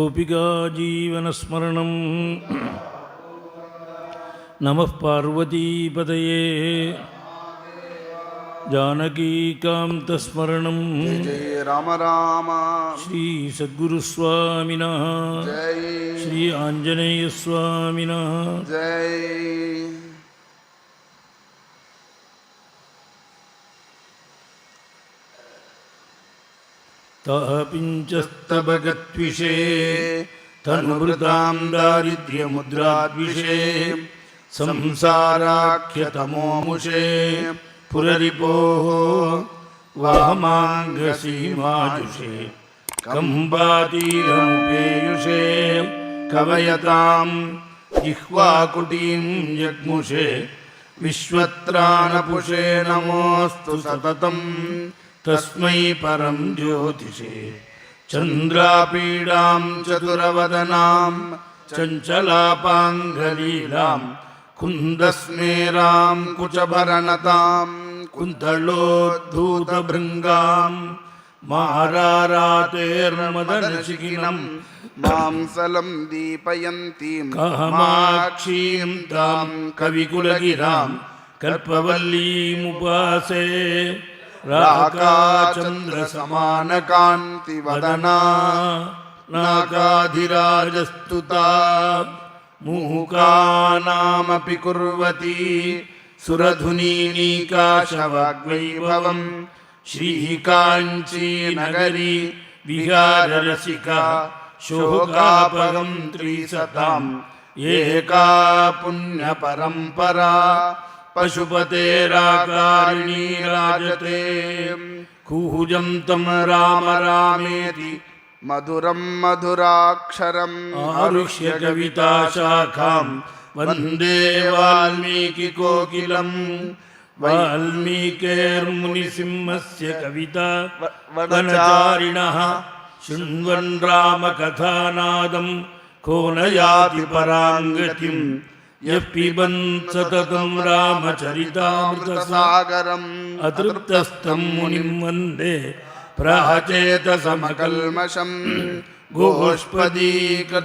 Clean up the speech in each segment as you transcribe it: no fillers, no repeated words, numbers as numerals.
गोपिका जीवनस्मरणं नमः पार्वतीपतये जानकीकान्तस्मरणं जय राम राम श्री सद्गुरुस्वामिनः जय श्री आञ्जनेयस्वामिनः जय तापिञ्चस्तभगत्विषे तनुभृतां दारिद्र्यमुद्राद्विषे संसाराख्यतमोमुषे पुररिपोः वाहमाङ्गसीमाजुषे कम्बातीरमुपेयुषे कवयतां जिह्वाकुटीं जग्मुषे विश्वत्राणपुषे नमोऽस्तु सततं तस्मै परं ज्योतिषे चन्द्रापीडां चतुरवदनां चञ्चलापाङ्गलीलां कुन्दस्मेरां कुचभरनतां कुन्तलोद्धूतभृङ्गां मारारातेर्मदनशिखिनं मांसलं दीपयन्तीं कामाक्षीं तां कविकुलगिरां कल्पवल्लीमुपासे राकाचन्द्रसमानकान्तिवदना नाकाधिराजस्तुता मुहुकानामपि कुर्वती सुरधुनीनीकाशवाग्वैभवं श्रीकाञ्चीनगरी विहाररसिका शोकापगं त्रिसताम् एका पुण्यपरम्परा पशुपतेराकारिणी राजते कूजं तं राम रामेति मधुरं मधुराक्षरम् आरुह्य कविताशाखां वन्दे वाल्मीकिकोकिलं वाल्मीकेर्मुनिसिंहस्य कविता वनचारिणः शृण्वन् रामकथानादं को न याति परां गतिं यः पिबन् सततं रामचरितामृतसागरम् अतृप्तस्तं मुनिं वन्दे प्राचेतसमकल्मषं गोष्पदीकृतवाराशिं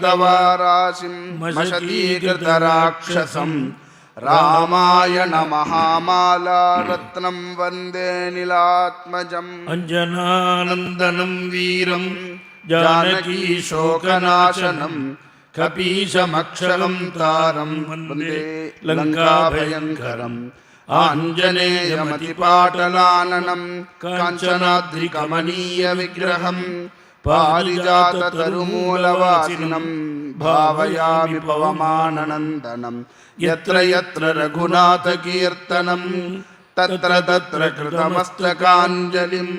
मशतीकृतराक्षसं रामायणमहामाला रत्नं वन्दे नीलात्मजम् अञ्जनानन्दनं वीरं जानकीशोकनाशनं कपीशमक्षरं तारं वन्दे लङ्काभयङ्करम् आञ्जनेयमतिपाटलाननं काञ्चनाद्रिकमनीयविग्रहं पारिजाततरुमूलवासिनं भावयामि पवमाननन्दनं यत्र यत्र रघुनाथकीर्तनं तत्र तत्र कृतमस्तकाञ्जलिं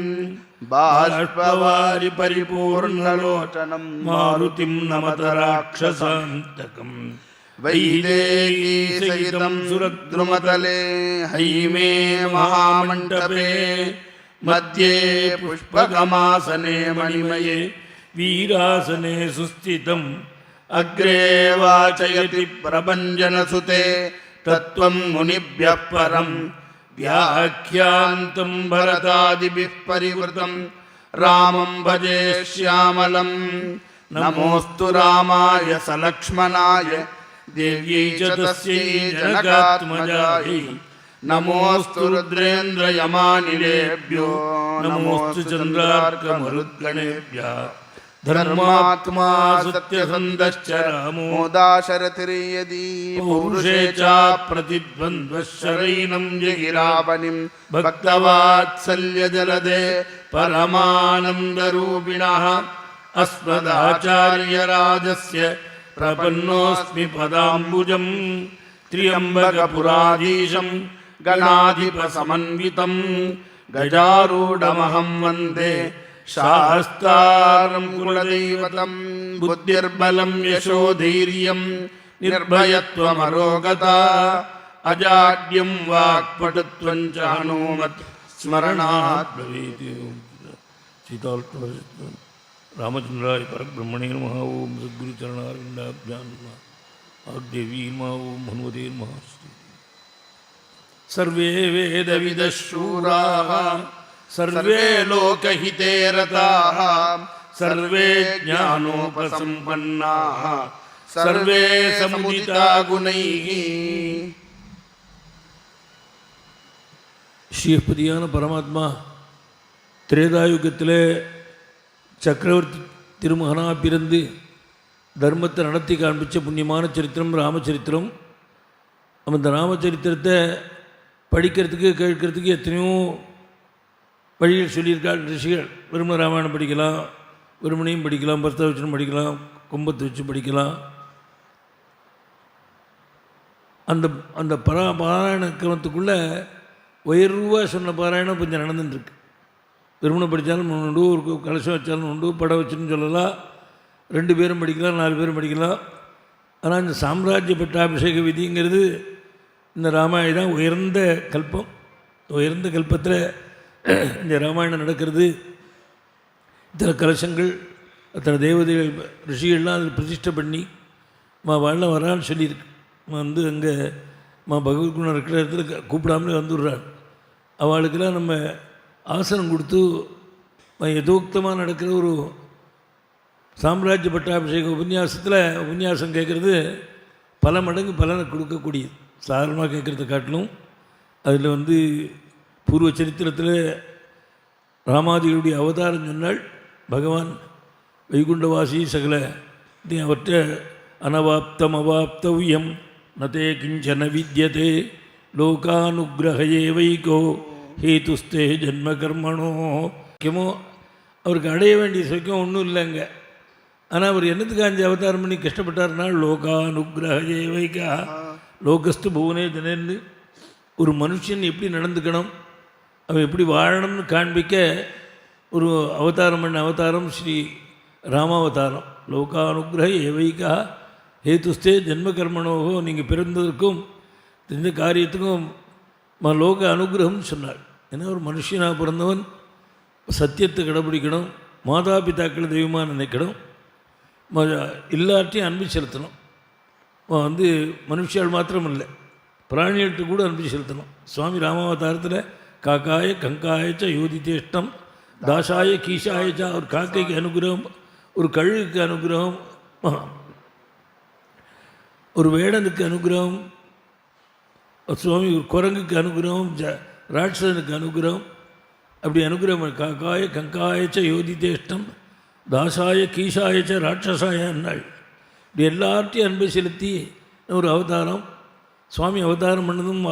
बाष्पवारि परिपूर्णलोचनं मारुतिं नमत राक्षसान्तकम् वैदेहीसहितं सुरद्रुमतले हैमे महामण्डपे मध्ये पुष्पकमासने मणिमये वीरासने सुस्थितम् अग्रे वाचयति प्रभञ्जनसुते तत्त्वं मुनिभ्यः परं व्याख्यान्तं भरतादिभिः परिवृतं रामं भजे श्यामलं नमोऽस्तु रामाय सलक्ष्मणाय देव्यै च तस्यै जनकात्मजायै नमोऽस्तु रुद्रेन्द्रयमानिलेभ्यो नमोऽस्तु चन्द्रार्कमरुद्गणेभ्यः धर्मात्मा सत्यसन्धश्च रामो दाशरथिर्यदि पौरुषे च प्रतिद्वन्द्वः शरैनं जगिरावनिं भक्तवात्सल्यजलदे परमानन्दरूपिणः अस्मदाचार्यराजस्य प्रपन्नोऽस्मि पदाम्बुजं त्र्यम्बकपुराधीशं गणाधिपसमन्वितं गजारूढमहं वन्दे शास्तारं कुलदैवतं बुद्धिर्बलं यशोधैर्यं निर्भयत्वमरोगता अजाड्यं वाक्पटुत्वं च हनूमत् स्मरणात् भवेत्। रामचंद्राय परब्रह्मणे नमः। ओं सद्गुरुचरणारविन्दाभ्यां नमः। वाग्देवी नमः। ओं हनुमते नमः। सर्वे वेदविदः शूराः सर्वे लोकहिते रताः सर्वे ज्ञानोपसम्पन्नाः सर्वे समुदिता गुणैः. ஸ்ரீபதியான பரமாத்மா திரேதாயுகத்தில் சக்கரவர்த்தி திருமகனாக பிறந்து தர்மத்தை நடத்தி காண்பித்த புண்ணியமான சரித்திரம் ராமச்சரித்திரம். அந்த ராமச்சரித்திரத்தை படிக்கிறதுக்கு கேட்கறதுக்கு எத்தனையோ வழிகள் சொல்லியிருக்காள் ரிஷிகள். விரும்ப ராமாயணம் படிக்கலாம், விருமனையும் படிக்கலாம், பர்த்தவச்சனம் படிக்கலாம், கும்பத்தை வச்சு படிக்கலாம். அந்த அந்த பாராயண கிரமத்துக்குள்ளே உயர்வாக சொன்ன பாராயணம் கொஞ்சம் நடந்துட்டுருக்கு. விருமனை படித்தாலும் உண்டு, ஒரு கலசம் வச்சாலும் உண்டு, படம் வச்சுன்னு சொல்லலாம். 2 பேரும் படிக்கலாம், 4 பேரும் படிக்கலாம். ஆனால் இந்த சாம்ராஜ்ய பட்டாபிஷேக விதிங்கிறது இந்த ராமாயணம் உயர்ந்த கல்பம். உயர்ந்த கல்பத்தில் இந்த ராமாயணம் நடக்கிறது. இத்தனை கலசங்கள், அத்தனை தேவதைகள், ரிஷிகள்லாம் அதில் பிரதிஷ்டை பண்ணி வாழ வரான்னு சொல்லியிருக்கு. வந்து அங்கே பகவத்குணம் இருக்கிற இடத்துல கூப்பிடாமலே வந்துடுறாள். அவளுக்கெல்லாம் நம்ம ஆசனம் கொடுத்து யதோக்தமாக நடக்கிற ஒரு சாம்ராஜ்ய பட்டாபிஷேக உபன்யாசம் கேட்குறது பல மடங்கு பலனை கொடுக்கக்கூடியது. சாதாரணமாக கேட்குறத காட்டிலும் அதில் வந்து பூர்வ சரித்திரத்தில் ராமாதிகளுடைய அவதாரம் சொன்னால் பகவான் வைகுண்டவாசி சகல அவற்றை அனவாப்தம் அவாப்தவ்யம் நதே கிஞ்சன வித்யதே லோகானுகிரகையே வைகோ ஹேதுஸ்தே ஜென்ம கர்மணோ. முக்கியமோ அவருக்கு அடைய வேண்டிய சுக்கம் ஒன்றும் இல்லைங்க. ஆனால் அவர் என்னத்துக்கு 5 அவதாரம் பண்ணி கஷ்டப்பட்டார்னா லோகானுகிரகையே வைகா லோகஸ்து புவனே ஜனன்னு ஒரு மனுஷன் எப்படி நடந்துக்கணும், அவன் எப்படி வாழணும்னு காண்பிக்க ஒரு அவதாரம் பண்ண அவதாரம் ஸ்ரீ ராமாவதாரம். லோகானுகிரக ஏவைக்கா ஹேதுஸ்தே ஜென்ம கர்மனோகோ. நீங்கள் பிறந்ததற்கும் இந்த காரியத்துக்கும் லோக அனுகிரகம்னு சொன்னாள். ஏன்னா ஒரு மனுஷனாக பிறந்தவன் சத்தியத்தை கடைப்பிடிக்கணும், மாதா பிதாக்களை தெய்வமாக நினைக்கணும், எல்லார்ட்டையும் அன்பு செலுத்தணும். வந்து மனுஷால் மாத்திரம் இல்லை, பிராணிகள்கிட்ட கூட அன்பு செலுத்தணும். சுவாமி ராமாவதாரத்தில் காக்காய கங்காயச்ச யோதித்தேஷ்டம் தாசாய கீஷாயச்சா. ஒரு காக்கைக்கு அனுகிரகம், ஒரு கழுகுக்கு அனுகிரகம், ஒரு வேடனுக்கு அனுகிரகம், சுவாமி ஒரு குரங்குக்கு அனுகிரகம், ராட்சசனுக்கு அனுகிரகம். அப்படி அனுகிரகம் காக்காய கங்காயச்ச யோதித்தேஷ்டம் தாசாய கீஷாயச்ச ராட்சசாய அன்னாள். இப்படி எல்லார்ட்டையும் அன்பை செலுத்தி ஒரு அவதாரம். சுவாமி அவதாரம் பண்ணதும்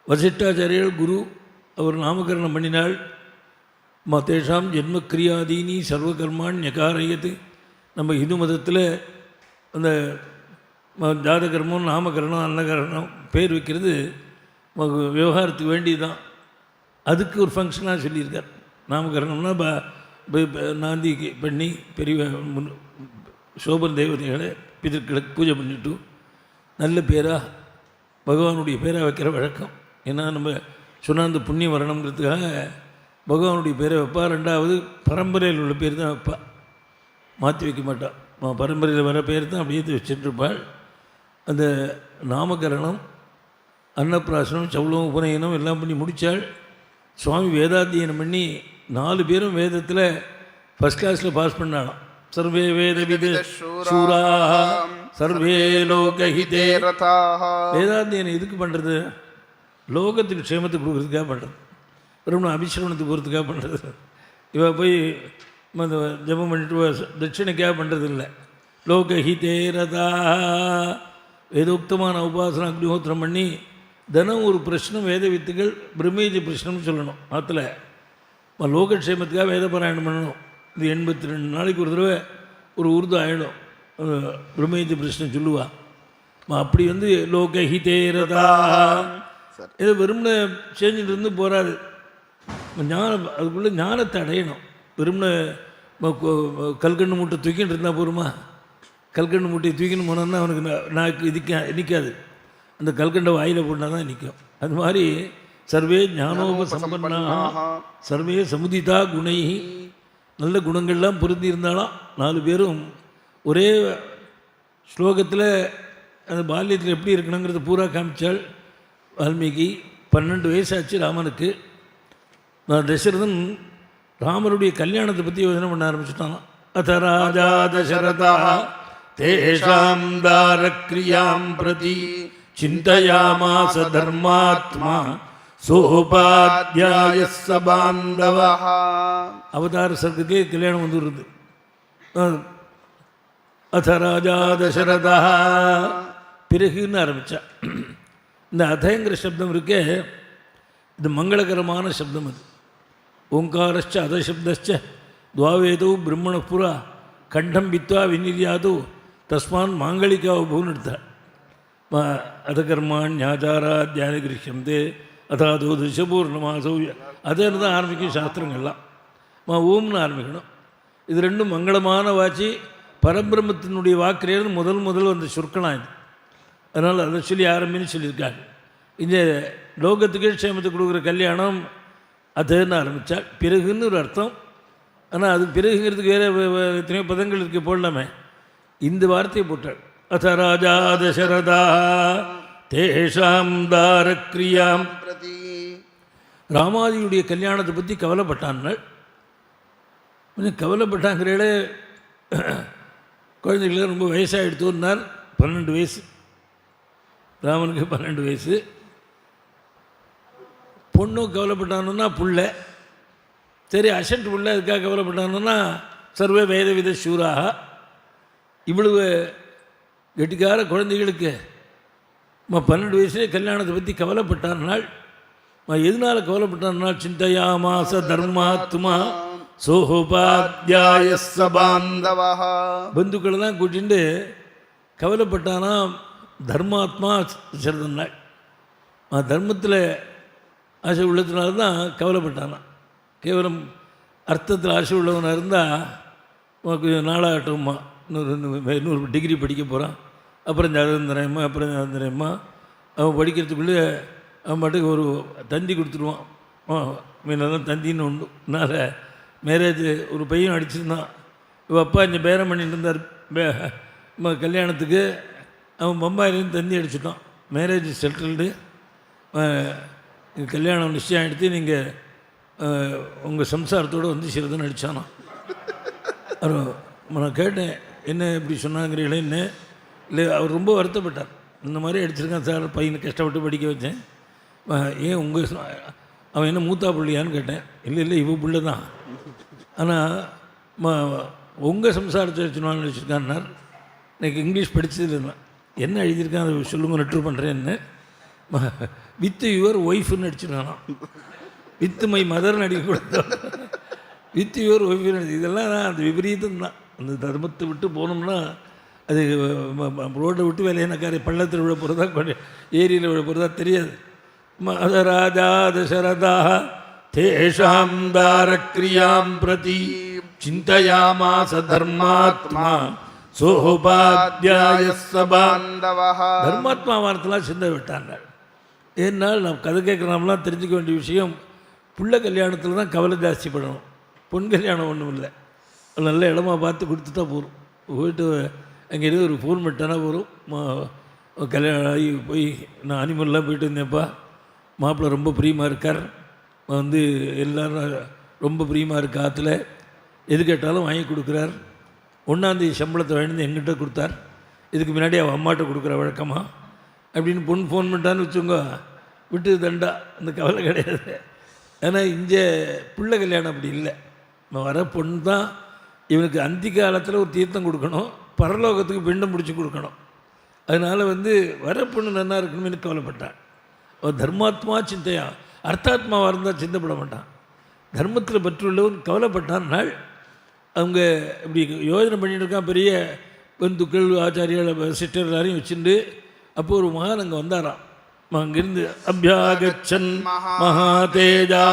வசிஷ்டாச்சாரியர் குரு அவர் நாமகரணம் பண்ணினாள். தேஷாம் ஜென்மக்கிரியாதீனி சர்வகர்மான் ஞகாரயது. நம்ம இந்து மதத்தில் அந்த ஜாதகர்மம், நாமகரணம், அன்னகரணம் பேர் வைக்கிறது விவகாரத்துக்கு வேண்டி தான். அதுக்கு ஒரு ஃபங்க்ஷனாக சொல்லியிருக்கார். நாமகரணம்னா நாந்தி பண்ணி பெரிய சோபன் தேவதைகளை பிதர்களுக்கு பூஜை பண்ணிவிட்டு நல்ல பேராக பகவானுடைய பேராக வைக்கிற வழக்கம். ஏன்னா நம்ம சொன்னால் அந்த புண்ணியம் வரணுங்கிறதுக்காக பகவானுடைய பேரை வைப்பா. 2வது பரம்பரையில் உள்ள பேர் தான் வைப்பா, மாற்றி வைக்க மாட்டாள். பரம்பரையில் வர பேர் தான் அப்படியே வச்சுட்டுருப்பாள். அந்த நாமகரணம், அன்னப்பிராசனம், சவுளம், உபநயனம் எல்லாம் பண்ணி முடித்தாள். சுவாமி வேதாத்தியனம் பண்ணி 4 பேரும் வேதத்தில் ஃபஸ்ட் கிளாஸில் பாஸ் பண்ணாலாம். சர்வே வேத விது சூராஹ சர்வே லோகஹிதே ரதாஹ. வேதாத்தியனம் எதுக்கு பண்ணுறது? லோகத்துக்கு க்ஷேமத்துக்கு கொடுக்குறதுக்காக பண்ணுறது, வெறும் அபிஷேகத்துக்கு போகிறதுக்காக பண்ணுறது. இவ போய் ஜபம் பண்ணிட்டு தட்சிணைக்காக பண்ணுறது இல்லை. லோகஹிதே ரதாஹ. வேதோக்தமான உபாசனம் அக்னிஹோத்திரம் பண்ணி தினம் ஒரு பிரச்சனம் வேத வித்துகள் பிரம்மேஜி பிரச்சனம்னு சொல்லணும். அதில் லோகக்ஷேமத்துக்காக வேத பாராயணம் பண்ணணும். இது 82 நாளைக்கு ஒரு தடவை ஒரு உருது ஆகிடும். பிரம்மேஜி பிரச்சனை சொல்லுவா. அப்படி வந்து லோகஹிதேரதா ஏதோ வெறும்ன செஞ்சுட்டு இருந்து போகாது. ஞானம், அதுக்குள்ளே ஞானத்தை அடையணும். வெறும்ன கல்கண்டு மூட்டை தூக்கின்னு இருந்தால் போருமா? கல்கண்டு மூட்டையை தூக்கின்னு போனோன்னா அவனுக்கு நாக்கு நிற்காது. அந்த கல்கண்டை வாயில் போட்டால் தான் நிற்கும். அது மாதிரி சர்வே ஞானோபசம்பன்னா சர்வே சமுதிதா குணை. நல்ல குணங்கள்லாம் பொருந்தி இருந்தாலும் 4 பேரும் ஒரே ஸ்லோகத்தில் அந்த பால்யத்தில் எப்படி இருக்கணுங்கிறத பூரா காமிச்சாள் வால்மீகி. 12 வயசாச்சு ராமனுக்கு. தசரதன் ராமருடைய கல்யாணத்தை பற்றி யோசனை பண்ண ஆரம்பிச்சுட்டான். அத ராஜா தசரதா தேஷாம் தாரக்ரியாம் பிரதி சிந்தயாமாச தர்மாத்மா சோபாத்யாய சபாந்தவா. அவதார சர்க்கத்துக்கே கல்யாணம் வந்துடுறது. அத ராஜா தசரதா பிறகுன்னு ஆரம்பித்தா. இந்த அதங்கிற சப்தம் இருக்கே, இது மங்களகரமான சப்தம். அது ஓங்காரச்ச அதசப்தச்ச துவாவேதோ பிரம்மண புரா கண்டம் வித்வா விநிர்யாதோ தஸ்மான் மாங்கலிகா உபூன்னு எடுத்தார். அதகர்மான் ஞாச்சாரா தியான கிருஷ்யந்தே அதாதோ திசபூர்ணமாசோ அதேன்னு தான் ஆரம்பிக்கும் சாஸ்திரங்கள்லாம். ஓம்னு ஆரம்பிக்கணும். இது ரெண்டும் மங்களமான வாட்சி, பரபிரம்மத்தினுடைய வாக்கிலேருந்து முதல் வந்த சொற்கலாம் இது. அதனால் அதை சொல்லி ஆரம்பின்னு சொல்லியிருக்காங்க. இந்த லோகத்துக்கு க்ஷேமத்துக்கு கொடுக்குற கல்யாணம் அதுன்னு ஆரம்பித்தாள். பிறகுன்னு ஒரு அர்த்தம். ஆனால் அது பிறகுங்கிறதுக்கு வேறு எத்தனையோ பதங்கள் இருக்கு, போடலாமே. இந்த வார்த்தையை போட்டாள். அத ராஜா தசரதா தேஷாம் தாரக்ரியாம் பிரதி. ராமாதியுடைய கல்யாணத்தை பற்றி கவலைப்பட்டான்கள். கொஞ்சம் கவலைப்பட்டாங்கிறே குழந்தைகளுக்கு ரொம்ப வயசாக எடுத்துன்னார். 12 வயசு ராமனுக்கு 12 வயசு. பொண்ணும் கவலைப்பட்டானுன்னா புள்ள சரி, அசன்ட் புள்ள அதுக்காக கவலைப்பட்டானுன்னா சர்வ வேத வித சூராக. இவ்வளவு கெட்டிக்கார குழந்தைகளுக்கு 12 வயசுலேயே கல்யாணத்தை பற்றி கவலைப்பட்டானால் எதனால் கவலைப்பட்டானால் சிந்தையாமாச தர்மாத்மா சோஹோபாத்யாய சபாந்தவா. பந்துக்களை தான் கூட்டிட்டு கவலைப்பட்டானா தர்மாத்மா சிறந்தனாள். தர்மத்தில் ஆசை உள்ளதுனால தான் கவலைப்பட்டானா. கேவலம் அர்த்தத்தில் ஆசை உள்ளவனாக இருந்தால் கொஞ்சம் நாளாகட்டும்மா, இன்னொரு டிகிரி படிக்க போகிறான், அப்புறம் ஜாதகந்திரயம்மா, அப்புறம் ஜாதகந்திரயம்மா, அவன் படிக்கிறதுக்குள்ளே அவன் பாட்டுக்கு ஒரு தந்தி கொடுத்துருவான். மீனெல்லாம் தந்தின்னு உண்டு. அதனால் மேரேஜ் ஒரு பையன் அடிச்சிருந்தான். இவள் அப்பா இங்கே பேரம் பண்ணிட்டு இருந்தார் கல்யாணத்துக்கு. அவன் பம்பாயிலேருந்து தந்தி அடிச்சுட்டான். மேரேஜ் செட்டில்டு, கல்யாணம் நிச்சயம் எடுத்து நீங்கள் உங்கள் சம்சாரத்தோடு வந்து சிறதுன்னு அடித்தானான். நான் கேட்டேன், என்ன இப்படி சொன்னாங்கிறீங்களே என்ன? இல்லை, அவர் ரொம்ப வருத்தப்பட்டார். இந்த மாதிரி அடிச்சிருக்கான் சார், பையனை கஷ்டப்பட்டு படிக்க வச்சேன். ஏன் உங்கள் அவன் என்ன மூத்தா பிள்ளையான்னு கேட்டேன். இல்லை இவ பிள்ளை தான், ஆனால் உங்கள் சம்சாரத்தை வச்சுனான்னு வச்சுருக்கான்னார். எனக்கு இங்கிலீஷ் படித்தது இல்லை. என்ன எழுதியிருக்கான் அதை சொல்லுங்க, லெட்ரு பண்ணுறேன்னு. வித் யுவர் ஒய்ஃப்னு அடிச்சிருக்கானா. வித் மை மதர்னு அடிக்கக்கூடாது, வித் யுவர் ஒய்ஃப்னு அடி. இதெல்லாம் அந்த விபரீதம் தான். அந்த தர்மத்தை விட்டு போனோம்னா அது ரோட்டை விட்டு வேலையனக்கார பள்ளத்தில் விழ போகிறதா ஏரியில் விழ போகிறதா தெரியாது. அத ராஜா தசரதா தேஷாம் தாரக்ரியாம் பிரதி சிந்தயாமாச தர்மாத்மா சோபாத்யாய சபாந்தவா. தர்மாத்மா வாரத்தெல்லாம் சிந்தை விட்டாங்க. ஏன்னால் நாம் கதை கேட்குறோம்லாம் தெரிஞ்சுக்க வேண்டிய விஷயம், புள்ள கல்யாணத்தில் தான் கவலை ஜாஸ்தி பண்ணணும். பொன் கல்யாணம் ஒன்றும் இல்லை. நல்ல இடமா பார்த்து கொடுத்துட்டா போகும். போயிட்டு அங்கே இருந்து ஒரு ஃபோன் பண்ணிட்டானா போகும். கல்யாணம் ஆகி போய் நான் அனிமல்லாம் போயிட்டு இருந்தேன்ப்பா, மாப்பிள்ளை ரொம்ப பிரியமாக இருக்கார், வந்து எல்லோரும் ரொம்ப பிரியமாக இருக்கு, ஆற்றுல எது கேட்டாலும் வாங்கி கொடுக்குறார். 1ஆந்தேதி சம்பளத்தை வாங்கிட்டு எங்கிட்ட கொடுத்தார். இதுக்கு முன்னாடி அவன் அம்மாட்ட கொடுக்குற வழக்கமாக அப்படின்னு பொண்ணு ஃபோன் பண்ணிட்டான்னு வச்சுங்க, விட்டு தண்டா, அந்த கவலை கிடையாது. ஆனால் இங்கே பிள்ளை கல்யாணம் அப்படி இல்லை. வர பொண்ணு தான் இவனுக்கு அந்தி காலத்தில் ஒரு தீர்த்தம் கொடுக்கணும், பரலோகத்துக்கு பிண்டம் முடிச்சு கொடுக்கணும். அதனால் வர பொண்ணு நல்லா இருக்கணும்னு கவலைப்பட்டான். அவன் தர்மாத்மா சிந்தையா, அர்த்தாத்மாவாக இருந்தால் சிந்தப்பட மாட்டான். தர்மத்தில் பற்றுள்ளவன் கவலைப்பட்டான்னால் அவங்க இப்படி யோஜனை பண்ணிட்டு இருக்கான். பெரிய பந்துக்கள் ஆச்சாரியால் சிஸ்டர் எல்லாரையும் வச்சுட்டு அப்போ ஒரு மகான் அங்கே வந்தாராம். அங்கிருந்து அபியாகச்சன் மகாதேஜா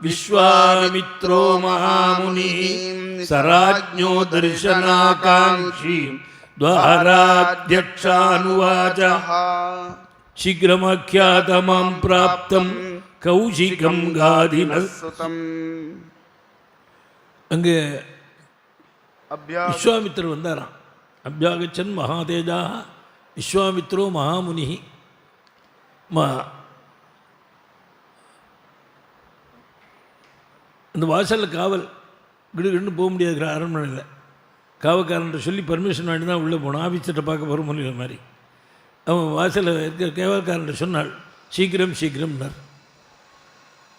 விஸ்வாமித்ரோ மகாமுனி சராஜ்ஞோ தர்சனாகாங்ஷி துவாராத்யக்ஷானுவாச சீக்கிரமாக்கியாதமாம் பிராப்தம் கௌஷிகம் காதினசுதம். அங்கே விஸ்வாமித்திரர் வந்தாராம். அபியாகச்சன் மகாதேஜா விஸ்வாமித்ரோ மகாமுனி. அந்த அந்த வாசலில் காவல் கிடுகிடுன்னு போக முடியாது அரண்மனையில். காவல்காரன்ட்ட சொல்லி பர்மிஷன் வாங்கி தான் உள்ளே போனோம். ஆஃபீஸர்கிட்ட பார்க்க போகிற முடியல மாதிரி. அவன் வாசலில் இருக்கிற காவல்காரன்ட்ட சொன்னாள், சீக்கிரம் சீக்கிரம்னார்.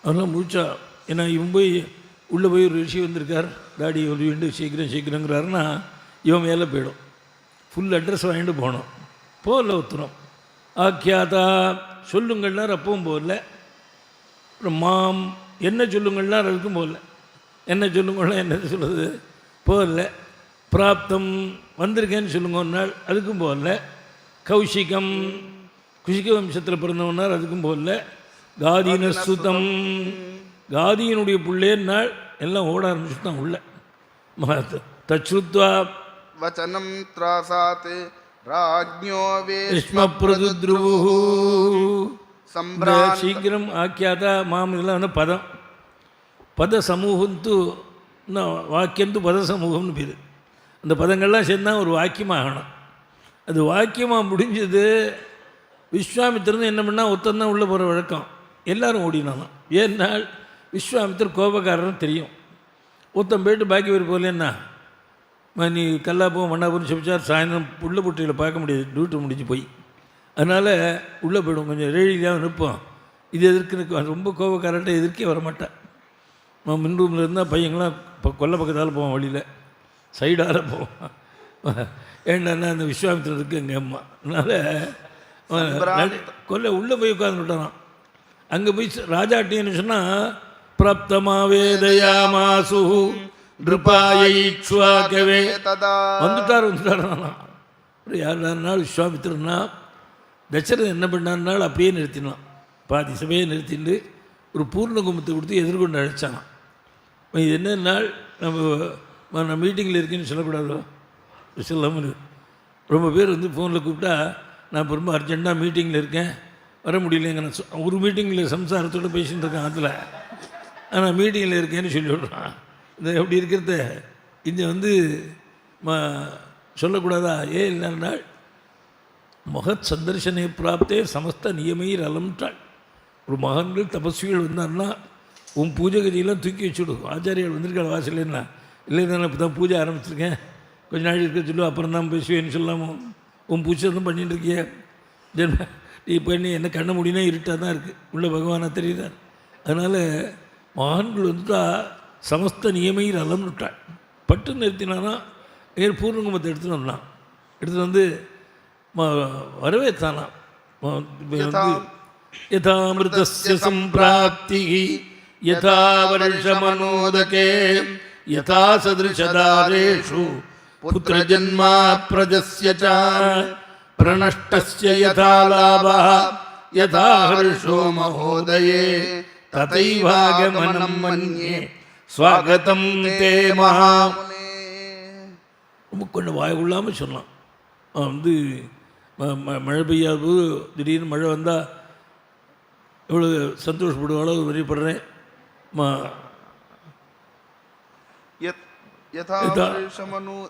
அதெல்லாம் முடிச்சா, ஏன்னா இவன் போய் உள்ளே போய் ஒரு ரிஷி வந்திருக்கார், தாடி ஒரு வீண்டு சீக்கிரம் சீக்கிரங்கிறாருன்னா இவன் மேலே போயிடும். ஃபுல் அட்ரஸ் வாங்கிட்டு போனோம். போகல ஒத்துறோம். ஆக்கியாதா சொல்லுங்கள்னார், அப்பவும் போகல. மாம் என்ன சொல்லுங்கள்னார், அதுக்கும் போகல. என்ன சொல்லுங்கன்னா என்ன சொல்கிறது, போகல. பிராப்தம் வந்திருக்கேன்னு சொல்லுங்க ஒரு நாள், அதுக்கும் போகல. கௌஷிகம் குஷிக வம்சத்தில் பிறந்தவனார், அதுக்கும் போகல. காதீன சுதம் காதியினுடைய பிள்ளைன்னாள், எல்லாம் ஓட ஆரம்பிச்சுட்டான் உள்ள. தச்ருத்வா வச்சனம் த்ராசாத் ராஜ்ஞோ விஷ்ம பிரதுத்ருவு சம்பிராந்த சீக்கிரம் ஆக்கியாதா மாம். இதெல்லாம் வந்து பதம், பத சமூகத்து வாக்கியந்து பத சமூகம்னு பேர். அந்த பதங்கள்லாம் சேர்ந்தால் ஒரு வாக்கியமாகணும். அது வாக்கியமாக முடிஞ்சது. விஸ்வாமித்திரன் என்ன பண்ணால் ஒருத்தந்தான் உள்ளே போகிற வழக்கம், எல்லோரும் ஓடினாலும். ஏன்னால் விஸ்வாமித்திரர் கோபக்காரன்னு தெரியும். ஒருத்தன் போய்ட்டு பாக்கி பேர் போகலன்னா, நீ கல்லாப்போம் மண்ணாப்போன்னு சொல்லிச்சார். சாயந்தரம் உள்ள புட்டியில் பார்க்க முடியாது, டியூட்டி முடிஞ்சு போய். அதனால் உள்ளே போய்டும். கொஞ்சம் ரேடியாக நிற்போம். இது எதிர்க்கு ரொம்ப கோபக்காரன்ட்ட எதிர்க்கே வரமாட்டேன். மின் ரூமில் இருந்தால் பையங்களாம் இப்போ கொல்லை பக்கத்தால் போவான், வழியில் சைடார போவான். ஏன்னா அந்த விஸ்வாமித்திரன் இருக்குது எங்கள் அம்மா. அதனால் கொல்லை உள்ளே போய் உட்காந்துட்டான். அங்கே போய் ராஜாட்டின்னு சொன்னால் பிரப்தமாவேதயாமாசு நிருபாயைக்ஷ்வாகவே வந்துட்டார். ஒரு 7 நாள் விஸ்வாமித்திரன்னா தசரதன் என்ன பண்ணார்னாலும் அப்படியே நிறுத்தினான். பாதி சபையை நிறுத்திட்டு ஒரு பூர்ண கும்பத்தை கொடுத்து எதிர்கொண்டு அழைச்சானான். இது என்ன நாள், நம்ம மீட்டிங்கில் இருக்கேன்னு சொல்லக்கூடாதோ, சொல்லாமல். ரொம்ப பேர் வந்து ஃபோனில் கூப்பிட்டா, நான் இப்போ ரொம்ப அர்ஜெண்ட்டாக மீட்டிங்கில் இருக்கேன், வர முடியலைங்க. நான் ஒரு மீட்டிங்கில் சம்சாரத்தோடு பேசிகிட்டு இருக்கேன் அதில், ஆனால் மீட்டிங்கில் இருக்கேன்னு சொல்லி விட்றான். இந்த எப்படி இருக்கிறத இங்கே வந்து சொல்லக்கூடாதா? ஏன் இல்லைன்னாள், மகத் சந்தர்சனை பிராப்தே சமஸ்த நியமையில் அலம்ட்டாள். ஒரு மகன்கள் தபஸ்விகள் வந்தார்னா உன் பூஜை கதியெல்லாம் தூக்கி வச்சுவிடும். ஆச்சாரியால் வந்திருக்காள் வாசல்னா, இல்லை நான் இப்போ தான் பூஜை ஆரம்பிச்சிருக்கேன், கொஞ்ச நாள் இருக்க சொல்லு, அப்புறம் தான் பேசுவேன்னு சொல்லாமல் உன் பூஜை தான் பண்ணிட்டு இருக்கிய ஜென்ம நீ பண்ணி என்ன கண்ண முடியுனா இருட்டாக தான் இருக்குது, உள்ள பகவானை தெரியுறார். அதனால் மகான்கள் வந்துட்டா சமஸ்த நியமையில் அலம்னுட்டாள். பட்டு நிறுத்தினானா ஏன் பூர்ணகுமத்தை எடுத்துகிட்டு வந்தான். எடுத்துகிட்டு வந்து வரவேற்றானா. யதாமிருதஸ்ய சம்பிராப்தி யதா வருஷமனோதகே யதா சதிருஷதாரேஷு புத்திரஜன்மா பிரஜஸ்ய ச பிரணஷ்டஸ்ய யதா லாபः யதா ஹர்ஷோ மஹோதயே ததைவாகமனம் மன்யே ஸ்வாகதம் தே மகா. ரொம்ப கொஞ்சம் வாய் கொள்ளாமல் சொன்னான். வந்து மழை பெய்யாது, திடீர்னு மழை வந்தால் எவ்வளோ சந்தோஷப்படுவாளோ வரிப்படுறேன்.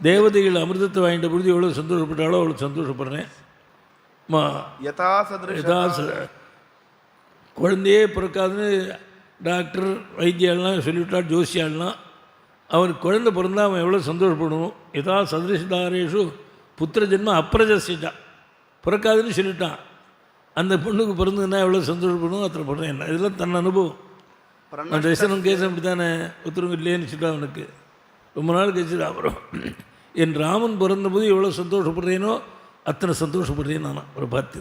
தேவதைகள் அமிர்தத்தை வாங்கிட்ட பொழுது எவ்வளோ சந்தோஷப்பட்டாலோ அவ்வளோ சந்தோஷப்படுறேன். குழந்தையே பிறக்காதுன்னு டாக்டர் வைத்தியாலாம் சொல்லிவிட்டால், ஜோசியாலாம் அவனுக்கு குழந்தை பிறந்தால் அவன் எவ்வளோ சந்தோஷப்படணும். யதா சதிருஷதாரேஷு புத்திர ஜென்ம அப்பிரஜசிட்டான், பிறக்காதுன்னு சொல்லிட்டான். அந்த பொண்ணுக்கு பிறந்ததுன்னா எவ்வளோ சந்தோஷப்படணும், அத்தனை பண்ணுறேன். என்ன இதெல்லாம் தன் அனுபவம். அந்த தரிசனம் கேஸ் அப்படி தானே, உத்தரவு இல்லைன்னு சொல்லிட்டா அவனுக்கு. ரொம்ப நாள் கழிச்சுட்டு அப்புறம் என் ராமன் பிறந்தபோது எவ்வளோ சந்தோஷப்படுறேனோ அத்தனை சந்தோஷப்படுறேன் நான். அவரை பார்த்து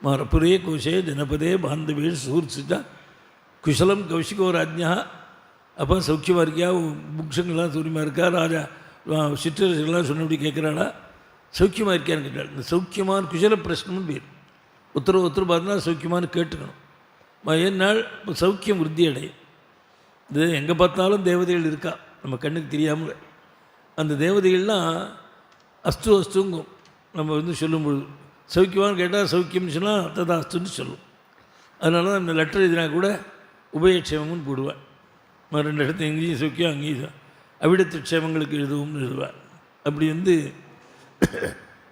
மாரப்புரே கோஷே ஜனபதே பாந்தவே சூர்சிட்டா குஷலம் கௌஷிகோ ராஜ்யா. அப்போ சௌக்கியமாக இருக்கியா, புக்ஷங்கள்லாம் சௌரியமாக இருக்கா, ராஜா சிற்றரசர்கள்லாம் சொன்னபடி கேட்குறாளா, சௌக்கியமாக இருக்கியான்னு கேட்டாள். இந்த சௌக்கியமான குஷல பிரச்சனம்னு பேர். ஒருத்தர் பார்த்தா சௌக்கியமானு கேட்டுக்கணும். ஏன்னாள் இப்போ சௌக்கியம் விருத்தி அடையும். இது எங்கே பார்த்தாலும் தேவதைகள் இருக்கா, நம்ம கண்ணுக்கு தெரியாமல். அந்த தேவதைகள்லாம் அஸ்து அஸ்துங்கும். நம்ம வந்து சொல்லும்பொழுது சௌக்கியமானு கேட்டால் சௌக்கியம்னு சொன்னால் ததா அஸ்துன்னு சொல்லும். அதனால தான் இந்த லெட்டர் எழுதினா கூட உபயக்ஷேமம்னு போடுவேன். 2 இடத்துல இங்கேயும் சௌக்கியம் அங்கேயும் அவிடத்து க்ஷேமங்களுக்கு எழுதுவோம்னு எழுதுவேன். அப்படி வந்து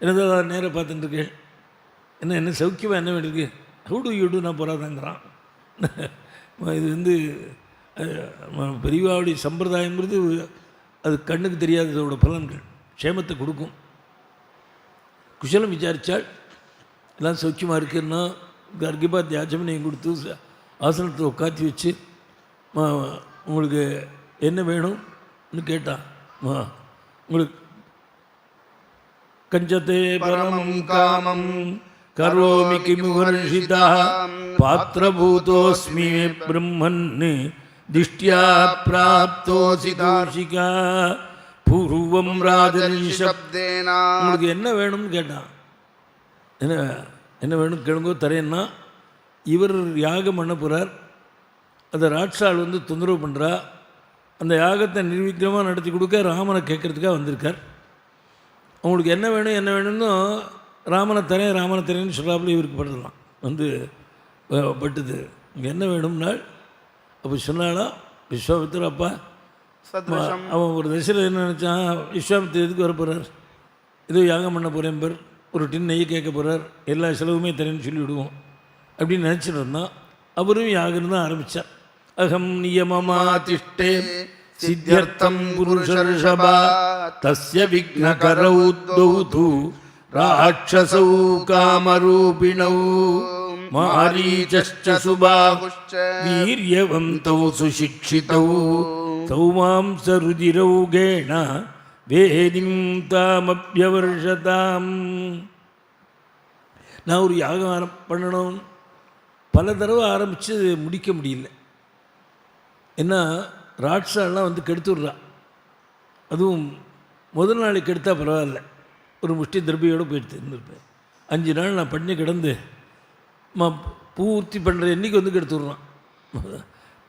என்னதான் நேராக பார்த்துட்டுருக்கேன். என்ன சௌக்கியமாக என்ன வேண்டியிருக்கு, ஹவு டு யூ டூ நான் போகிறாதாங்கிறான். இது வந்து பெரியவாவுடைய சம்பிரதாயங்கிறது அது கண்ணுக்கு தெரியாததோட பலன்கள் க்ஷேமத்தை கொடுக்கும். குஷலம் விசாரித்தால் எல்லாம் சௌக்கியமாக இருக்குன்னா கர்கிபா தியாஜமனையும் கொடுத்து ஆசனத்தை உட்காத்தி வச்சு உங்களுக்கு என்ன வேணும்னு கேட்டான். உங்களுக்கு கஞ்சத்தே பரமம் காமம் கரோமி கிமுஹர்ஷிதா பாத்திரபூதோஸ்மி பிரம்மன் திஷ்டியா பிராப்தோசி தார்ஷிகா பூர்வம் ராஜனிஷப்தேனா. உங்களுக்கு என்ன வேணும்னு கேட்டான். என்ன வேணும் கேளுங்கோ தரேன்னா, இவர் யாகம் பண்ண போகிறார். அந்த ராட்சாள் தொந்தரவு பண்ணுறா. அந்த யாகத்தை நிர்விக்கிரமாக நடத்தி கொடுக்க ராமனை கேட்குறதுக்காக வந்திருக்கார். அவங்களுக்கு என்ன வேணும்னு ராமனை தரேன்னு சொல்கிறாப்புல இவருக்கு படுறலாம் பட்டுது. இங்கே என்ன வேணும்னால் அப்போ சொன்னாலா விஸ்வாமித்திர அப்பா அவன் ஒரு தசையில் என்ன நினச்சான், விஸ்வாமித்திர எதுக்கு வர போகிறார், ஏதோ யாகம் பண்ண போகிறேன் பேர், ஒரு டின் நெய் கேட்க போகிறார், எல்லா செலவுமே தரேன்னு சொல்லிவிடுவோம் அப்படின்னு நினச்சிட்டு இருந்தான். அவரும் யாகம் தான் ஆரம்பித்தார். அகம் நியமமா திஷ்டே சித்தியர்த்தம் புருஷர்ஷபா தஸ்ய விக்னகரௌ தௌது ராட்சசௌ காமரூபிணௌ மாரீச்ச சுபாஹுஷ்ச வீர்யவந்தௌ சுசிக்ஷிதௌ சௌமாம்சருதிரௌகேண வேதிம் தாமப்யவர்ஷதாம். நான் ஒரு யாகம் பண்ணணும், பல தடவை ஆரம்பித்து முடிக்க முடியல. ஏன்னா ராட்சாலாம் கெடுத்துடுறா. அதுவும் முதல் நாளைக்கு கெடுத்தா பரவாயில்ல, ஒரு முஷ்டி திரபியோடு போயிட்டு இருந்திருப்பேன். 5 நாள் நான் பண்ணி கிடந்து பூர்த்தி பண்ணுற என்றைக்கு கெடுத்துடுறான்.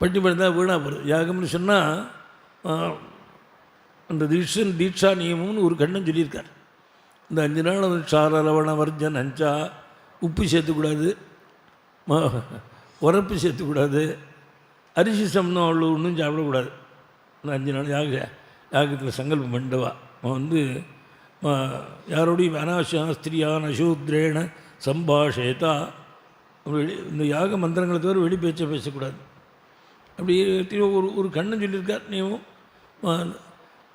பண்ணி பண்ணால் வீணாக போகிறது. யாகம்னு சொன்னால் அந்த தீட்சா நியமம்னு ஒரு கண்ணன் சொல்லியிருக்கார். இந்த 5 நாள் சார லவண வர்ஜன் அஞ்சா, உப்பு சேர்த்துக்கூடாது, உரப்பு சேர்த்துக்கூடாது, அரிசி சம்னம் அவ்வளோ ஒன்றும் சாப்பிடக்கூடாது. இந்த 5 நாள் யாகத்தில் சங்கல்பம் பண்ணவா யாரோடையும் அனாவசியம் ஸ்திரியான சூத்ரேன சம்பாஷேதா, இந்த யாக மந்திரங்களை தவிர வெளி பேச்சை பேசக்கூடாது. அப்படி ஒரு கண்ணன் சொல்லியிருக்கார் நியமம்.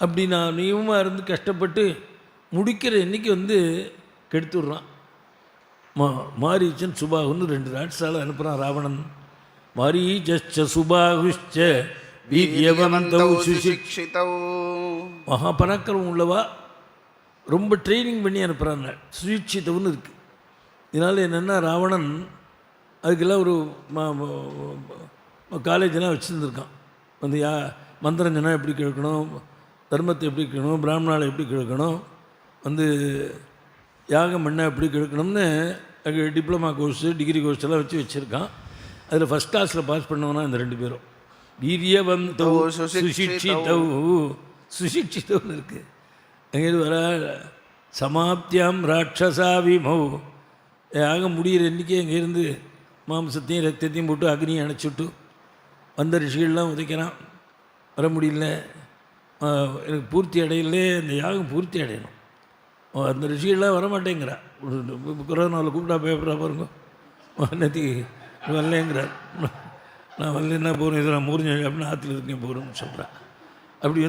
அப்படி நான் நியமமாக இருந்து கஷ்டப்பட்டு முடிக்கிற என்றைக்கு கெடுத்துடுறான். மாரீச்சன் சுபாகுன்னு 2 ராட்சால அனுப்புகிறான் ராவணன். மாரீச்ச சுபாகுஷ்ச வீர்யவந்தௌ சுசிக்ஷிதௌ. மகா பராக்கிரமம் உள்ளவா, ரொம்ப ட்ரைனிங் பண்ணி அனுப்புகிறாங்க. சுசிக்ஷிதவுன்னு இருக்குது. இதனால் என்னென்னா ராவணன் அதுக்கெல்லாம் ஒரு காலேஜெலாம் வச்சுருந்துருக்கான். மந்திரம் சொன்னால் எப்படி கேட்கணும், தர்மத்தை எப்படி கேட்கணும், பிராமணாவை எப்படி கேட்கணும், யாகம் பண்ண எப்படி கேட்கணும்னு டிப்ளமா கோர்ஸு டிகிரி கோர்ஸ் எல்லாம் வச்சுருக்கான். அதில் ஃபஸ்ட் கிளாஸில் பாஸ் பண்ணவனா இந்த 2 பேரும். வீரியவந்தௌ சுசிக்ஷிதவுன்னு இருக்குது. அங்கேருந்து வர சமாப்தியாம் ராட்சசா விமௌ. யாகம் முடிகிற என்றைக்கே அங்கேருந்து மாம்சத்தையும் ரத்தத்தையும் போட்டு அக்னியை அணைச்சிட்டு வந்த ரிஷிகள்லாம் உதைக்கிறான். வர முடியல, எனக்கு பூர்த்தி அடையிலே, அந்த யாகம் பூர்த்தி அடையணும். அந்த ரிஷிகள்லாம் வரமாட்டேங்கிறா. கொரோனாவில் கூப்பிட்டா பேப்பரா பாருங்க, நேற்று வரலேங்கிறார். நான் வரலன்னா போகிறேன், இதை நான் முறிஞ்ச அப்படின்னு ஆற்றுல இருக்கேன் போகிறேன்னு சொல்கிறேன். அப்படி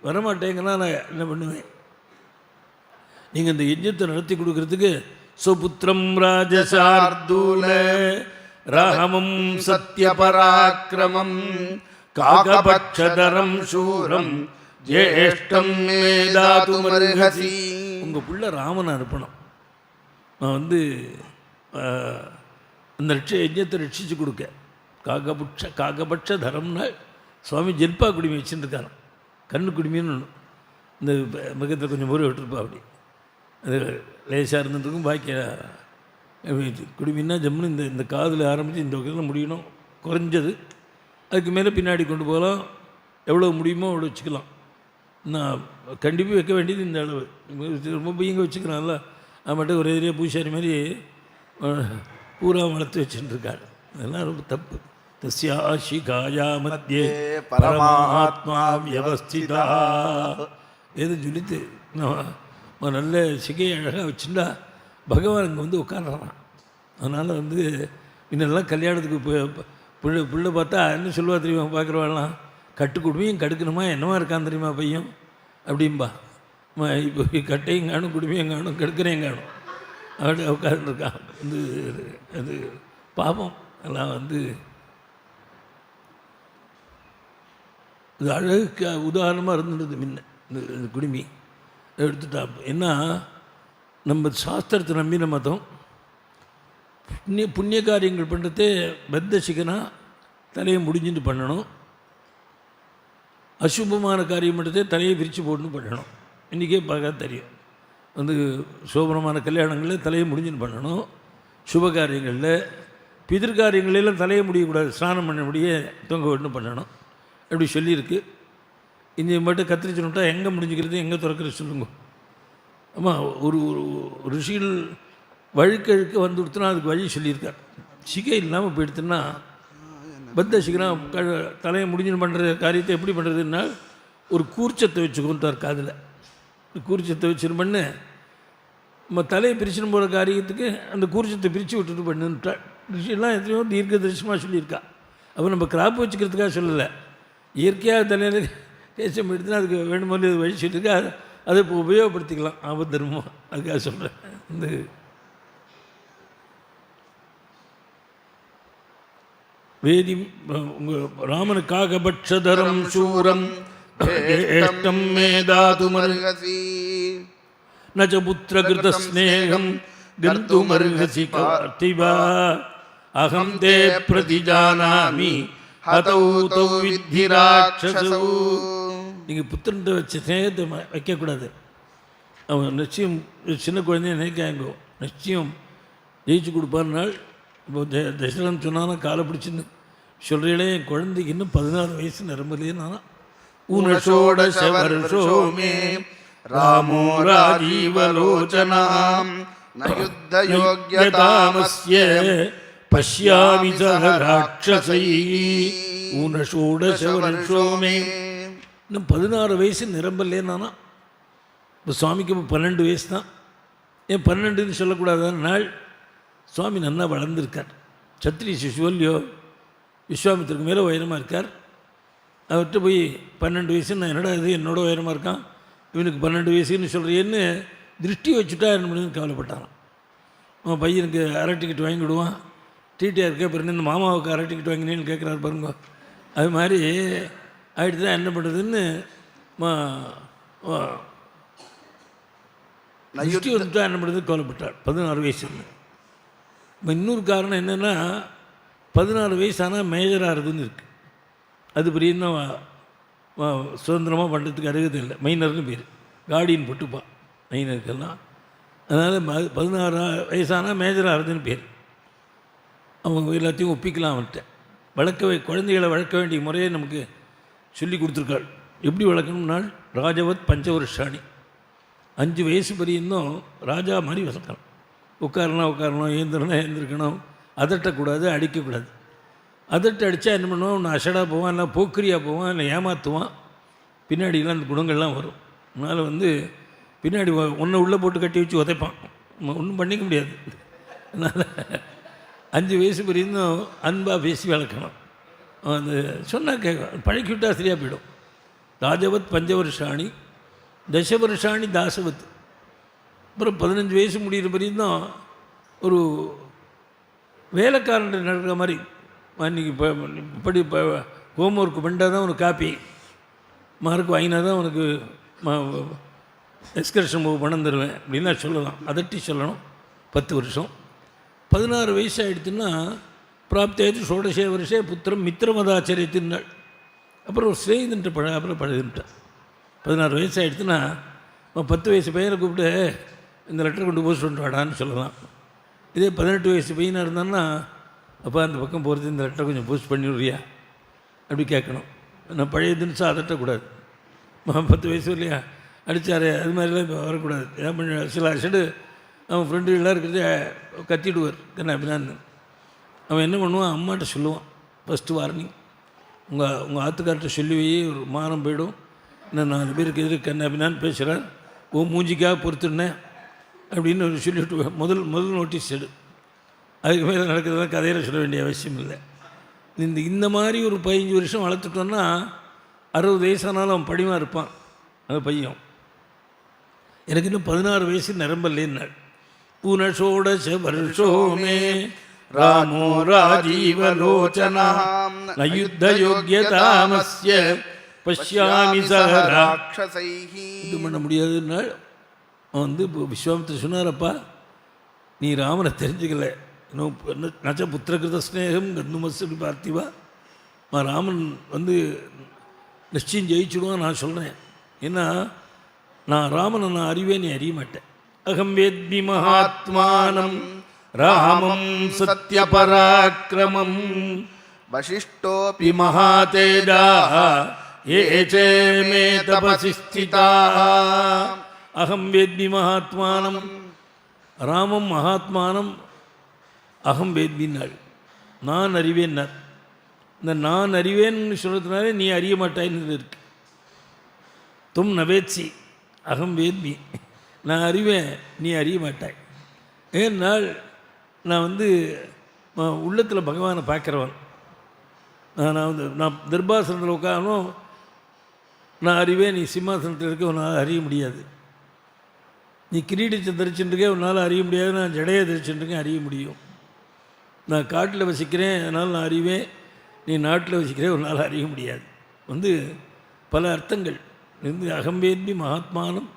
வரமாட்டேங்கன்னா நான் என்ன பண்ணுவேன்? நீங்கள் இந்த யஜ்ஞத்தை நடத்தி கொடுக்கறதுக்கு சுபுத்திரம் ராஜசார்தூல ராமம் சத்யபராக்கிரமம் காகபட்சதரம் சூரம் ஜேஷ்டம் மேதாதுமர்ஹசி. உங்கள் பிள்ளை ராமனை அனுப்பணும். நான் அந்த யஜ்ஞத்தை ரட்சித்து கொடுக்க. காகபட்ச தரம்னா சுவாமி ஜெல்பா குடிமை வச்சுருக்காரு. கண்ணு குடிமைன்னு ஒன்று இந்த மிகத்தில் கொஞ்சம் முறை விட்டுருப்பா. அப்படி அது லேசாக இருந்துருக்கும். பாக்கி குடிமைன்னா ஜம்முன்னு இந்த காதில் ஆரம்பித்து இந்த வகையில் முடியணும். குறைஞ்சது அதுக்கு மேலே பின்னாடி கொண்டு போகலாம். எவ்வளோ முடியுமோ அவ்வளோ வச்சுக்கலாம். நான் கண்டிப்பாக வைக்க வேண்டியது இந்த அளவு. ரொம்ப பையங்க வச்சுக்கிறான்ல, அது மட்டும் ஒரே ஏரியா பூசாரி மாதிரி பூரா வளர்த்து வச்சுட்டுருக்காள். அதெல்லாம் ரொம்ப தப்பு. தஸ்யாஷிகாயா மத்தியே பரமாத்மா வியவஸ்திதா எது சொல்லித்து நல்ல சிகையை அழகாக வச்சுட்டா பகவான் இங்கே உட்கார்றான். அதனால் முன்னெல்லாம் கல்யாணத்துக்கு பிள்ளை பார்த்தா என்ன சொல்லுவா தெரியுமா பார்க்குறவாள்லாம், கட்டு குடுமையும் கடுக்கணுமா என்னவா இருக்கான் தெரியுமா பையன் அப்படின்பா. இப்போ கட்டையும் காணும் குடுமையும் காணும் கெடுக்கிறேன் காணும் அப்படி உட்காந்துருக்கான். வந்து அது பாவம் எல்லாம் வந்து இது அழகுக்கு உதாரணமாக இருந்துடுது முன்ன இந்த குடுமி எடுத்துட்டா. ஏன்னா நம்ம சாஸ்திரத்தை நம்பின மதம் புண்ணிய காரியங்கள் பண்ணுறதே பத்த சிக்கனா தலையை முடிஞ்சுட்டு பண்ணணும், அசுபமான காரியம் பண்ணுறதே தலையை விரித்து போட்டுன்னு பண்ணணும். இன்றைக்கே பார்க்க தெரியும், வந்து சோபனமான கல்யாணங்களில் தலையை முடிஞ்சுன்னு பண்ணணும், சுப காரியங்களில் பிதிர்காரியங்களெல்லாம் தலையை முடியக்கூடாது, ஸ்நானம் பண்ண முடிய தொங்க விட்டுன்னு பண்ணணும் அப்படி சொல்லியிருக்கு. இங்கே மட்டும் கத்திரிச்சுட்டா எங்கே முடிஞ்சுக்கிறது எங்கே திறக்கிறது சொல்லுங்க. ஆமாம், ஒரு ஒரு ரிஷிகள் வழுக்கழுக்க வந்து கொடுத்தனா அதுக்கு வழி சொல்லியிருக்கார். சிகை இல்லாமல் போயிடுத்துன்னா பத்த சிகரம் தலையை முடிஞ்சுன்னு பண்ணுற காரியத்தை எப்படி பண்ணுறதுன்னா ஒரு கூர்ச்சத்தை வச்சுக்கொண்டார் காதில். கூர்ச்சத்தை வச்சுன்னு பண்ணு நம்ம தலையை பிரிச்சுன்னு போகிற காரியத்துக்கு அந்த கூர்ச்சத்தை பிரித்து விட்டுட்டு பண்ணுன்ட்டார். ரிஷியெல்லாம் எத்தனையோ தீர்க்க தரிசனமாக சொல்லியிருக்கா. அப்போ நம்ம கிராப் வச்சுக்கிறதுக்காக சொல்லலை, இயற்கையாக தலையில் கேசம் எடுத்துன்னா அதுக்கு வேணும்போது வழி சொல்லியிருக்கா, அதை இப்போ உபயோகப்படுத்திக்கலாம் ஆபத்தர்மம். அதுக்காக சொல்கிறேன். இந்த வேதி உங்கள் ராமனுக்காக பட்சதரம் சூரம் ஏஷ்டம் மேதாதுமர்ஹசி நச்ச புத்திரகிருத ஸ்நேகம் கந்துமர்ஹசி கார்த்திவா அகம் தே பிரதிஜானாமி ஹதௌ தௌ வித்தி ராட்சசௌ. நீங்கள் புத்திரன்ட்ட வச்ச ஸ்நேகத்தை வைக்கக்கூடாது. அவன் நிச்சயம் சின்ன குழந்தைய நினைக்காங்கோ, நிச்சயம் ஜெயிச்சு கொடுப்பாருனாள். இப்போ தசரன் சொன்னானா காலை பிடிச்சின்னு சொல்கிறீங்களே, என் குழந்தைக்கு இன்னும் 16 வயசு நிரம்பலையே. நானா ஊனஷோடச வருஷோமே ராமோ ராஜீவலோச்சனாம் நயுத்த யோக்யதாமஸ்ய பஷ்யாமி சஹ ராட்சசை. ஊனஷோடச வருஷோமே, இன்னும் 16 வயசு நிரம்பலையே. நானா இப்போ சுவாமிக்கு இப்போ 12 வயசு தான். ஏன் 12ன்னு சொல்லக்கூடாதான நாள்? சுவாமி நல்லா வளர்ந்துருக்கார். சத்திரிய சிசுவல்லையோ விஸ்வாமித்திற்கு மேலே உயரமாக இருக்கார். அவர்கிட்ட போய் 12 வயசுன்னு நான் என்னடா இது என்னோட உயரமாக இருக்கான், இவனுக்கு 12 வயசுன்னு சொல்கிறேன்னு திருஷ்டி வச்சுட்டா என்ன பண்ணுன்னு கவலைப்பட்டாரான். அவன் பையனுக்கு அரை டிக்கெட் வாங்கி விடுவான், டிடிஆர் இருக்க பிறகு இந்த மாமாவுக்கு அரை டிக்கெட் வாங்கினேன்னு கேட்குறாரு பாருங்க. அது மாதிரி ஆகிட்டு தான் என்ன பண்ணுறதுன்னு திருஷ்டி வந்துட்டா என்ன பண்ணுறது கவலைப்பட்டார் 16 வயசுன்னு. இப்போ இன்னொரு காரணம் என்னென்னா 16 வயசானால் மேஜராகிறதுன்னு இருக்குது. அது பெரிய இன்னும் சுதந்திரமாக பண்ணுறதுக்கு அருகது இல்லை. மைனர்னு பேர், கார்டியன் போட்டுப்பான் மைனருக்கெல்லாம். அதனால் 16 வயசானால் மேஜராகிறதுன்னு பேர். அவங்க எல்லாத்தையும் ஒப்பிக்கலாம். அவன்கிட்ட குழந்தைகளை வளர்க்க வேண்டிய முறையை நமக்கு சொல்லி கொடுத்துருக்காள். எப்படி வளர்க்கணும்னால் ராஜவத் பஞ்சவருஷாணி, 5 வயசு பெரியன்னும் ராஜா மாதிரி வளர்க்கணும். உட்காரணும், எழுந்திருக்கணும், அதட்டக்கூடாது, அடிக்கக்கூடாது. அதட்ட அடித்தா என்ன பண்ணுவான், ஒன்று அசடாக போவான், இல்லை போக்கிரியாக போவான், இல்லை ஏமாற்றுவான். பின்னாடிலாம் அந்த குணங்கள்லாம் வரும். அதனால் வந்து பின்னாடி ஒன்றை உள்ளே போட்டு கட்டி வச்சு உதைப்பான், ஒன்றும் பண்ணிக்க முடியாது. அதனால் 5 வயசு பெரியதும் அன்பாக பேசி வளர்க்கணும். அந்த சொன்னால் கேட்கும், பழக்கி விட்டால் சரியாக போயிடும். ராஜவத் பஞ்சவருஷாணி தசவருஷாணி தாசவத். அப்புறம் 15 வயசு முடிகிற வரையும் ஒரு வேலைக்காரன் நடக்கிற மாதிரி, அன்றைக்கி இப்படி ஹோம்ஒர்க் பண்ணால் தான் உனக்கு காப்பி, மார்க் வாங்கினா தான் உனக்கு எக்ஸ்கர்ஷன் பணம் தருவேன் அப்படின்லாம் சொல்லலாம். அதட்டி சொல்லணும். 10 வருஷம். 16 வயசு ஆகிடுச்சுன்னா பிராப்தியாச்சு ஷோடசே வருஷே புத்திரம் மித்திரமதாச்சரியத்தின்னாள். அப்புறம் ஒரு ஸ்நேகிதன்ட்ட அப்புறம் பழகிட்டான். 16 வயசு ஆகிடுச்சுன்னா 10 வயசு பையனை கூப்பிட்டு இந்த லெட்டர் கொண்டு போஸ்ட் பண்ணிட்டு வாடான்னு சொல்லலாம். இதே 18 வயசு பையனாக இருந்தான்னா, அப்போ அந்த பக்கம் போகிறது இந்த லெட்டரை கொஞ்சம் போஸ்ட் பண்ணி விடுறியா அப்படி கேட்கணும். நான் பழைய தினசாக அதட்டக்கூடாது. 10 வயசு இல்லையா அடித்தார், அது மாதிரிலாம் இப்போ வரக்கூடாது. ஏன் பண்ண சில அசடு அவன் ஃப்ரெண்டுகளாக இருக்கிறதே கத்திடுவார் என்ன அப்படின்னான்னு. அவன் என்ன பண்ணுவான், அம்மாட்ட சொல்லுவான் ஃபஸ்ட்டு வார்னிங், உங்கள் ஆத்துக்கார்ட்ட சொல்லி வை, ஒரு மானம் போயிடும், இன்னும் 4 பேருக்கு எதிர்க்கு என்ன அப்படின்னான்னு பேசுகிறார், மூஞ்சிக்காக பொறுத்துனேன் அப்படின்னு சொல்லிவிட்டு முதல் நோட்டீஸ் எடு. அதுக்கு மேலே நடக்கிறதெல்லாம் கதையில் சொல்ல வேண்டிய அவசியம் இல்லை. இந்த மாதிரி ஒரு 15 வருஷம் வளர்த்துட்டோன்னா 60 வயசானாலும் அவன் படிமாக இருப்பான். அது பையன். எனக்கு இன்னும் 16 வயசு நிரம்பல்லேன்னாள். புனஷோடச வருஷோமே ராமோ ராஜீவலோச்சனாம் நயுத்த யோக்யதாமஸ்ய பஷ்யாமி சஹ ராட்சசைஹி. இது பண்ண முடியாதுன்னாள். அவன் இப்போ விஸ்வாமித்திரர் சொன்னாரப்பா, நீ ராமனை தெரிஞ்சுக்கல, இன்னும் நச்ச புத்திரகிருத ஸ்நேகம் கந்துமஸ்து பார்த்திவா, ராமன் நிச்சயம் ஜெயிச்சுடுவான் நான் சொல்கிறேன். ஏன்னா நான் ராமனை நான் அறிவேன், நீ அறிய மாட்டேன். அகம் வேத்மி மகாத்மானம் ராமம் சத்ய பராக்கிரமம் வசிஷ்டோபி மகாதேஜா ஏ சே மே தபசி ஸ்திதாः. அகம் வேத்மி மகாத்மானம், ராமம் மகாத்மானம், அகம் வேத்மின்னாள். நான் அறிவேன்னார். இந்த நான் அறிவேன்னு சொல்கிறதுனால நீ அறிய மாட்டாயின்னு இருக்கு. தும் நவேத்சி, அகம் வேத்மி, நான் அறிவேன், நீ அறிய மாட்டாய். ஏன்னால் நான் உள்ளத்தில் பகவானை பார்க்குறவன். நான் தர்பாசனத்தில் உட்காரணும், நான் அறிவேன், நீ சிம்மாசனத்தில் இருக்க உன்னால் அறிய முடியாது. நீ கிரீடத்தை தரிச்சுட்டுருக்கே உன்னால் அறிய முடியாது, நான் ஜடையை தரிச்சுட்டுருக்கேன் அறிய முடியும். நான் காட்டில் வசிக்கிறேன் அதனால் நான் அறிவேன், நீ நாட்டில் வசிக்கிறேன் உன்னால் அறிய முடியாது. பல அர்த்தங்கள். அகம்பேத்மி மகாத்மானம்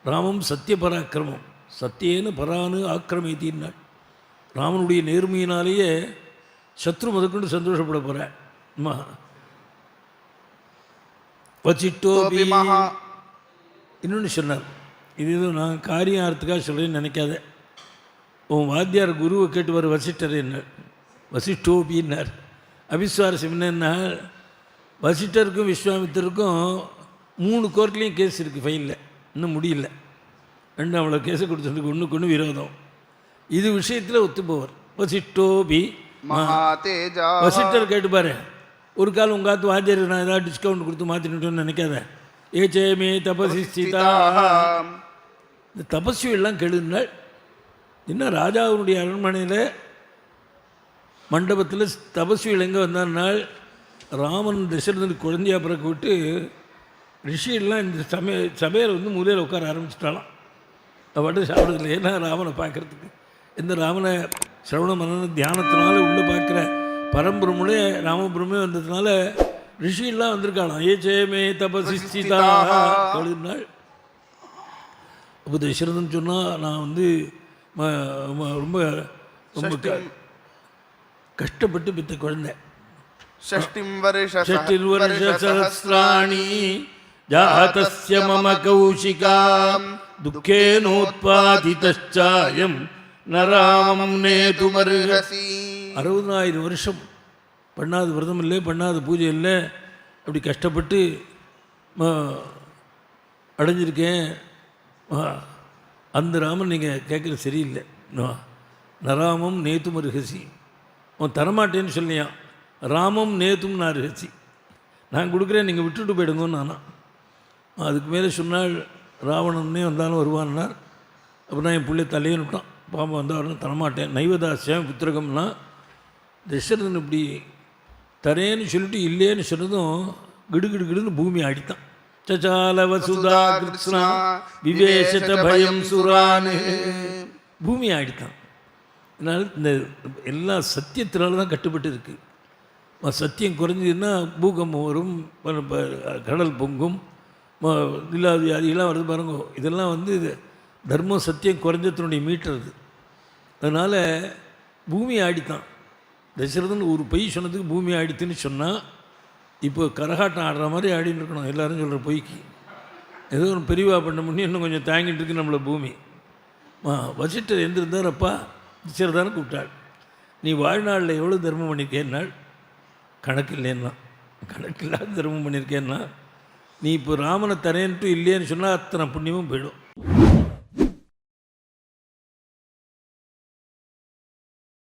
ராமம் சத்திய பராக்கிரமம் சத்தியேன பரானு ஆக்கிரமித்தின்னாள். ராமனுடைய நேர்மையினாலேயே சத்ரு முதற்கொண்டு சந்தோஷப்பட போகிறேன். வச்சிட்டோபி இன்னொன்று சொன்னார். இது நான் காரியார்த்துக்காக சொல்கிறேன்னு நினைக்காத. உன் வாத்தியார் குருவை கேட்டு வசிட்டர் என்ன வசிட்டோபின்னார். அவிஸ்வாரசம் என்னன்னா, வசிட்டருக்கும் விஸ்வாமித்தருக்கும் 3 கோர்ட்லேயும் கேஸ் இருக்குது ஃபைலில், இன்னும் முடியல. ரெண்டு அவ்வளோ கேஸை கொடுத்துட்டு ஒன்றுக்கு ஒன்று விரோதம். இது விஷயத்தில் ஒத்துப்போவர். வசிட்டோபி மகாதேஜா. வசிட்டர் கேட்டுப்பாரு, ஒரு காலம் உங்கள் காத்து வாத்தியார் நான் ஏதாவது டிஸ்கவுண்ட் கொடுத்து மாற்றினுட்டோன்னு நினைக்காத. ஏச்சேமே தபசி ஸ்திதா. இந்த தபஸ்வியெல்லாம் கெடுனாள். இன்னும் ராஜாவுடைய அரண்மனையில் மண்டபத்தில் தபஸ்விகள் எங்கே வந்தானால், ராமன் தசரதனுக்கு குழந்தையா பிறக்க விட்டு ரிஷியெல்லாம் இந்த சபையில் மூலையில் உட்கார ஆரம்பிச்சிட்டாலாம். அவட்டு சாப்பிட்றதில்ல. ஏன்னா ராமனை பார்க்குறதுக்கு இந்த ராமனை சிரவண மனன தியானத்தினால உள்ளே பார்க்குற பரம்பரமுலே ராமபுரமே வந்ததுனால ரிஷியெல்லாம் வந்திருக்காளாம். ஏச்சேமே தபசி ஸ்திதா கழுநாள். அப்போ தசரதன் சொன்னால், நான் ரொம்ப ரொம்ப கஷ்டப்பட்டு பித்த குழந்தை. ஷஷ்டிம் வருஷ சஹஸ்ராணி ஜாதஸ்ய மம கௌஷிகாம் துக்கேனோத்பாதிதச்சாயம் நராமம் நேதுமர்ஹசி. 60,000 வருஷம் பண்ணாத விரதம் இல்லை, பண்ணாத பூஜை இல்லை, அப்படி கஷ்டப்பட்டு அடைஞ்சிருக்கேன். அந்த ராமன் நீங்கள் கேட்குறது சரியில்லை. நராமம் நேத்தும் அருகசி. அவன் தரமாட்டேன்னு சொல்லியான். ராமம் நேத்தும் நான் அருகசி, நான் கொடுக்குறேன், நீங்கள் விட்டுட்டு போயிடுங்கன்னு நானா. அதுக்கு மேலே சொன்னால் ராவணனே வந்தாலும் வருவான்னார். அப்போ நான் என் பிள்ளை தலையன்னு விட்டான். பாம்பு வந்தாலும் தரமாட்டேன். நைவதாசியம் புத்திரகம்னா தசரதன் இப்படி தரேன்னு சொல்லிட்டு இல்லைன்னு சொன்னதும் கிடுகிடுன்னு பூமி ஆடித்தான். சச்சால வசுதா கிருஷ்ணா விவேசத பயம் சுரானு. பூமி ஆடித்தான். அதனால் இந்த எல்லா சத்தியத்தினால தான் கட்டுப்பட்டு இருக்குது. சத்தியம் குறைஞ்சதுன்னா பூகம்பம் வரும், கடல் பொங்கும், இல்லாத வியாதிகள்லாம் வருது பாருங்க. இதெல்லாம் இது தர்மம் சத்தியம் குறைஞ்சத்தினுடைய மீட்டுறது. அதனால் பூமி ஆடித்தான். தசரதன் ஒரு பொய் சொன்னதுக்கு பூமி ஆடித்துன்னு சொன்னால், இப்போ கரகாட்டம் ஆடுற மாதிரி ஆடின்னு இருக்கணும். எல்லோரும் சொல்கிற பொய்க்கு ஏதோ ஒரு பெரியவா பண்ண முடியும், இன்னும் கொஞ்சம் தாங்கிட்டு இருக்கு நம்மளை பூமி. வசிட்டர் எந்திருந்தாரப்பா தசரதானு கூப்பிட்டாள். நீ வாழ்நாளில் எவ்வளோ தர்மம் பண்ணியிருக்கேன்னாள். கணக்கு இல்லைன்னா, கணக்கு இல்லாத தர்மம் பண்ணியிருக்கேன்னா, நீ இப்போ ராமனை தரேன்ட்டு இல்லைன்னு சொன்னால் அத்தனை புண்ணியமும் போயிடும்.